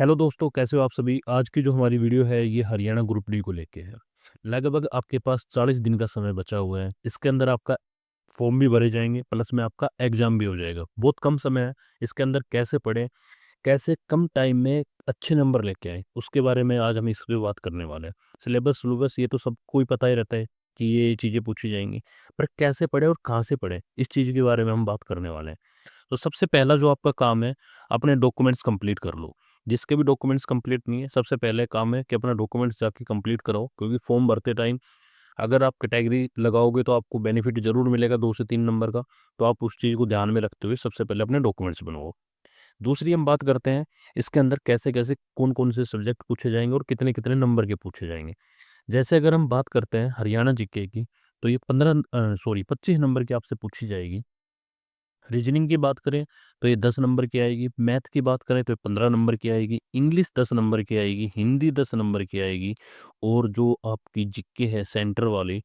Hello दोस्तों, कैसे हो आप सभी। आज की जो हमारी वीडियो है ये हरियाणा ग्रुप डी को लेके है। लगभग आपके पास 40 दिन का समय बचा हुआ है। इसके अंदर आपका फॉर्म भी भरे जाएंगे, प्लस में आपका एग्जाम भी हो जाएगा। बहुत कम समय है। इसके अंदर कैसे पढ़ें, कैसे कम टाइम में अच्छे नंबर लेके आए, उसके बारे में आज हम इस पे बात करने वाले हैं। सिलेबस ये तो सबको ही पता ही रहता है कि ये चीज़ें पूछी जाएंगी, पर कैसे पढ़े और कहाँ से पढ़े, इस चीज़ के बारे में हम बात करने वाले हैं। तो सबसे पहला जो आपका काम है, अपने डॉक्यूमेंट्स कंप्लीट कर लो। जिसके भी डॉक्यूमेंट्स कंप्लीट नहीं है, सबसे पहले काम है कि अपना डॉक्यूमेंट्स जाके कंप्लीट कराओ, क्योंकि फॉर्म भरते टाइम अगर आप कैटेगरी लगाओगे तो आपको बेनिफिट जरूर मिलेगा 2 से 3 नंबर का। तो आप उस चीज़ को ध्यान में रखते हुए सबसे पहले अपने डॉक्यूमेंट्स बनवाओ। दूसरी हम बात करते हैं, इसके अंदर कैसे कैसे कौन कौन से सब्जेक्ट पूछे जाएंगे और कितने कितने नंबर के पूछे जाएंगे। जैसे अगर हम बात करते हैं हरियाणा जीके की, तो ये 25 नंबर की आपसे पूछी जाएगी। रीजनिंग की बात करें तो ये 10 नंबर की आएगी। मैथ की बात करें तो ये 15 नंबर की आएगी। इंग्लिश 10 नंबर की आएगी। हिंदी 10 नंबर की आएगी। और जो आपकी जीके है सेंटर वाली,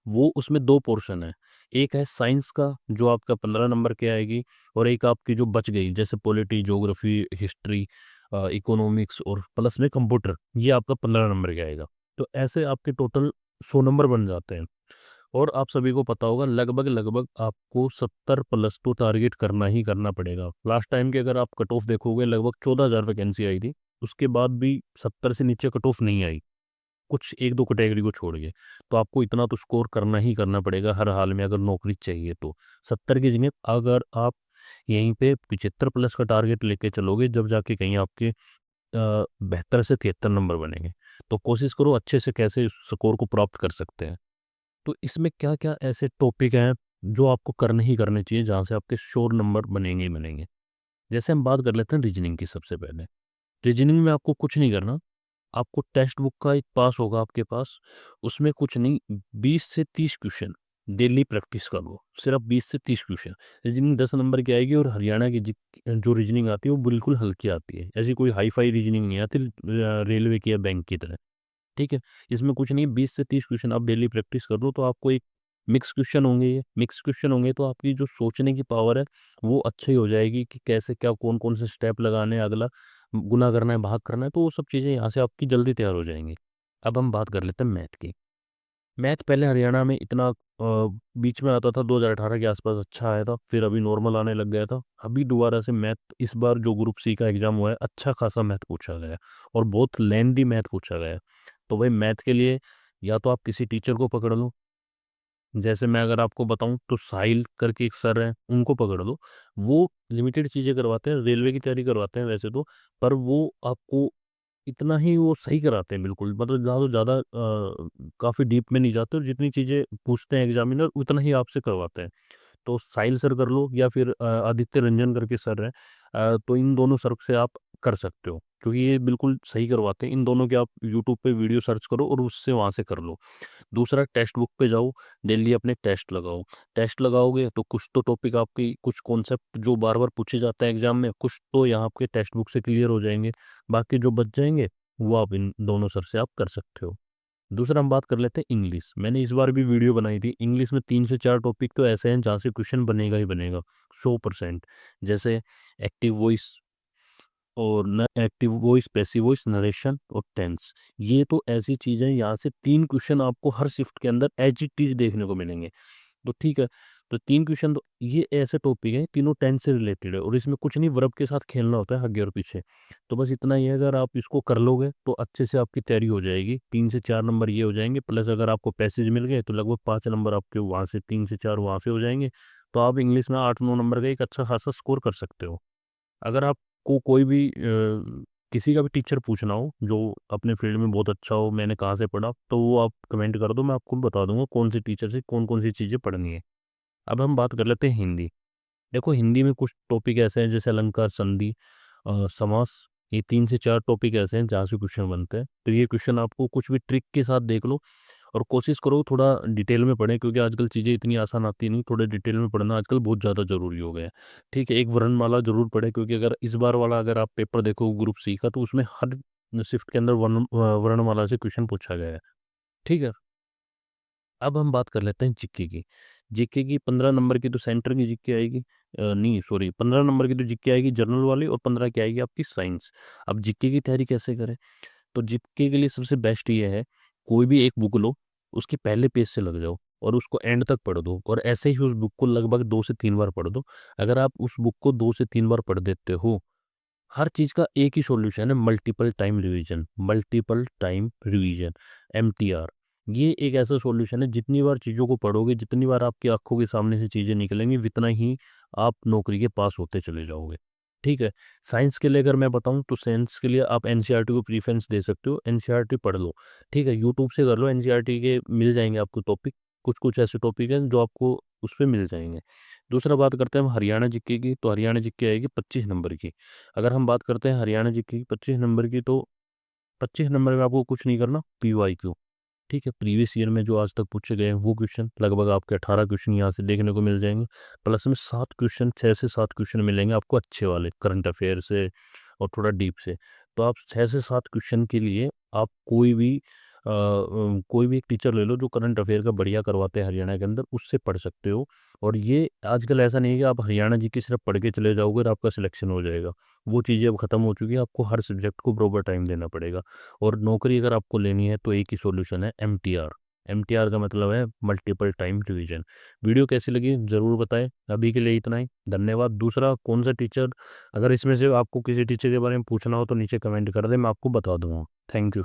वो उसमें दो पोर्शन है। एक है साइंस का जो आपका 15 नंबर की आएगी, और एक आपकी जो बच गई जैसे पॉलिटी, ज्योग्राफी, हिस्ट्री, इकोनॉमिक्स और प्लस में कंप्यूटर, ये आपका 15 नंबर का आएगा। तो ऐसे आपके टोटल 100 नंबर बन जाते हैं। और आप सभी को पता होगा लगभग लगभग आपको 70 प्लस तो टारगेट करना ही करना पड़ेगा। लास्ट टाइम के अगर आप कट ऑफ देखोगे, लगभग 14,000 वैकेंसी आई थी। उसके बाद भी 70 से नीचे कट ऑफ नहीं आई, कुछ एक दो कैटेगरी को छोड़ के। तो आपको इतना तो स्कोर करना ही करना पड़ेगा हर हाल में, अगर नौकरी चाहिए तो। 70 की जगह अगर आप यहीं पे 75 प्लस का टारगेट लेके चलोगे, जब जाके कहीं आपके 72 से 73 नंबर बनेंगे। तो कोशिश करो अच्छे से कैसे इस स्कोर को प्राप्त कर सकते हैं। तो इसमें क्या क्या ऐसे टॉपिक हैं जो आपको करने ही करने चाहिए, जहाँ से आपके श्योर नंबर बनेंगे ही बनेंगे। जैसे हम बात कर लेते हैं रीजनिंग की। सबसे पहले रीजनिंग में आपको कुछ नहीं करना। आपको टेक्स्ट बुक का एक पास होगा आपके पास, उसमें कुछ नहीं, 20 से 30 क्वेश्चन डेली प्रैक्टिस कर लो। सिर्फ 20 से 30 क्वेश्चन। रीजनिंग 10 नंबर की आएगी, और हरियाणा की जो रीजनिंग आती है वो बिल्कुल हल्की आती है। ऐसी कोई हाई फाई रीजनिंग नहीं आती रेलवे की या बैंक की तरह। ठीक है। इसमें कुछ नहीं, 20 से 30 क्वेश्चन आप डेली प्रैक्टिस कर लो, तो आपको एक मिक्स क्वेश्चन होंगे। ये मिक्स क्वेश्चन होंगे तो आपकी जो सोचने की पावर है वो अच्छी हो जाएगी, कि कैसे क्या कौन कौन से स्टेप लगाने हैं, अगला गुना करना है, भाग करना है, तो वो सब चीज़ें यहाँ से आपकी जल्दी तैयार हो जाएंगी। अब हम बात कर लेते हैं मैथ की। मैथ पहले हरियाणा में इतना बीच में आता था, 2018 के आसपास अच्छा आया था, फिर अभी नॉर्मल आने लग गया था। अभी दोबारा से मैथ, इस बार जो ग्रुप सी का एग्जाम हुआ है, अच्छा खासा मैथ पूछा गया है, और बहुत लेंदी मैथ पूछा गया है। तो भाई मैथ के लिए या तो आप किसी टीचर को पकड़ लो। जैसे मैं अगर आपको बताऊं तो साहिल करके एक सर हैं, उनको पकड़ लो। वो लिमिटेड चीज़ें करवाते हैं, रेलवे की तैयारी करवाते हैं वैसे तो, पर वो आपको इतना ही वो सही कराते हैं बिल्कुल। मतलब ज़्यादा तो ज़्यादा काफ़ी डीप में नहीं जाते, और जितनी चीज़ें पूछते हैं एग्जामिनर उतना ही आपसे करवाते हैं। तो साहिल सर कर लो, या फिर आदित्य रंजन करके सर हैं। तो इन दोनों सर से आप कर सकते हो, क्योंकि ये बिल्कुल सही करवाते हैं। इन दोनों के आप यूट्यूब पे वीडियो सर्च करो और उससे वहाँ से कर लो। दूसरा, टेक्स्ट बुक पे जाओ, डेली अपने टेस्ट लगाओ। टेस्ट लगाओगे तो कुछ तो टॉपिक आपकी, कुछ कॉन्सेप्ट जो बार बार पूछे जाते हैं एग्जाम में, कुछ तो यहाँ आपके टेक्स्ट बुक से क्लियर हो जाएंगे। बाकी जो बच जाएंगे वो आप इन दोनों सर से आप कर सकते हो। दूसरा हम बात कर लेते हैं इंग्लिश। मैंने इस बार भी वीडियो बनाई थी। इंग्लिश में 3 से 4 टॉपिक तो ऐसे हैं जहाँ से क्वेश्चन बनेगा ही बनेगा 100%। जैसे एक्टिव वॉइस और न active voice, passive voice, narration और टेंस। ये तो ऐसी चीज़ें, यहाँ से 3 क्वेश्चन आपको हर शिफ्ट के अंदर एज इट इज देखने को मिलेंगे। तो ठीक है। तो 3 क्वेश्चन तो ये ऐसे टॉपिक है, तीनों टेंस से रिलेटेड है, और इसमें कुछ नहीं, वर्ब के साथ खेलना होता है आगे और पीछे। तो बस इतना ही है, अगर आप इसको कर लोगे तो अच्छे से आपकी तैयारी हो जाएगी। 3 से 4 नंबर ये हो जाएंगे, प्लस अगर आपको पैसेज मिल गए तो लगभग 5 नंबर आपके वहाँ से, 3 से 4 वहाँ से हो जाएंगे। तो आप इंग्लिश में 8-9 नंबर का एक अच्छा खासा स्कोर कर सकते हो। अगर आपको कोई भी किसी का भी टीचर पूछना हो जो अपने फील्ड में बहुत अच्छा हो, मैंने कहाँ से पढ़ा, तो वो आप कमेंट कर दो, मैं आपको बता दूंगा कौन सी टीचर से कौन सी चीज़ें पढ़नी है। अब हम बात कर लेते हैं हिंदी। देखो हिंदी में कुछ टॉपिक ऐसे हैं जैसे अलंकार, संधि, समास। ये 3 से 4 टॉपिक ऐसे हैं जहाँ से क्वेश्चन बनते हैं। तो ये क्वेश्चन आपको कुछ भी ट्रिक के साथ देख लो, और कोशिश करो थोड़ा डिटेल में पढ़ें, क्योंकि आजकल चीज़ें इतनी आसान आती नहीं। थोड़े डिटेल में पढ़ना आजकल बहुत ज़्यादा ज़रूरी हो गया है। ठीक है। एक वर्णमाला जरूर पढ़े, क्योंकि अगर इस बार वाला अगर आप पेपर देखो ग्रुप सी का, तो उसमें हर शिफ्ट के अंदर वर्णमाला से क्वेश्चन पूछा गया है। ठीक है। अब हम बात कर लेते हैं जीके की। जीके की 15 नंबर की तो सेंटर की जीके आएगी। नहीं सॉरी, 15 नंबर की तो जीके आएगी जनरल वाली, और 15 की आएगी आपकी साइंस। अब जीके की तैयारी कैसे करें? तो जीके के लिए सबसे बेस्ट ये है, कोई भी एक बुक लो, उसके पहले पेज से लग जाओ और उसको एंड तक पढ़ दो, और ऐसे ही उस बुक को लगभग 2 से 3 बार पढ़ दो। अगर आप उस बुक को 2 से 3 बार पढ़ देते हो, हर चीज़ का एक ही सॉल्यूशन है, multiple time revision. Multiple time revision, MTR. ये एक ऐसा सॉल्यूशन है, जितनी बार चीज़ों को पढ़ोगे, जितनी बार आपकी आंखों के सामने से चीज़ें निकलेंगी, उतना ही आप नौकरी के पास होते चले जाओगे। ठीक है। साइंस के लिए अगर मैं बताऊं, तो साइंस के लिए आप एनसीईआरटी को प्रीफरेंस दे सकते हो, एनसीईआरटी पढ़ लो। ठीक है, यूट्यूब से कर लो, एनसीईआरटी के मिल जाएंगे आपको टॉपिक। कुछ कुछ ऐसे टॉपिक हैं जो आपको उस पर मिल जाएंगे। दूसरा बात करते हैं हम हरियाणा जीके की, तो हरियाणा जीके आएगी 25 नंबर की। अगर हम बात करते हैं हरियाणा जीके की 25 नंबर की, तो 25 नंबर में आपको कुछ नहीं करना, पीवाईक्यू। ठीक है, प्रीवियस ईयर में जो आज तक पूछे गए हैं वो क्वेश्चन, लगभग आपके 18 क्वेश्चन यहाँ से देखने को मिल जाएंगे। प्लस में 7 क्वेश्चन, 6 से 7 क्वेश्चन मिलेंगे आपको अच्छे वाले, करंट अफेयर से और थोड़ा डीप से। तो आप 6 से 7 क्वेश्चन के लिए आप कोई भी एक टीचर ले लो जो करंट अफेयर का बढ़िया करवाते हैं हरियाणा के अंदर, उससे पढ़ सकते हो। और ये आजकल ऐसा नहीं है कि आप हरियाणा जी की सिर्फ पढ़ के चले जाओगे और आपका सिलेक्शन हो जाएगा। वो चीज़ें अब खत्म हो चुकी है, आपको हर सब्जेक्ट को प्रॉपर टाइम देना पड़ेगा। और नौकरी अगर आपको लेनी है तो एक ही सॉल्यूशन है, एमटीआर। एमटीआर का मतलब है मल्टीपल टाइम रिवीजन। वीडियो कैसी लगी ज़रूर बताएं। अभी के लिए इतना ही, धन्यवाद। दूसरा, कौन सा टीचर, अगर इसमें से आपको किसी टीचर के बारे में पूछना हो तो नीचे कमेंट कर दें, मैं आपको बता दूंगा। Thank you.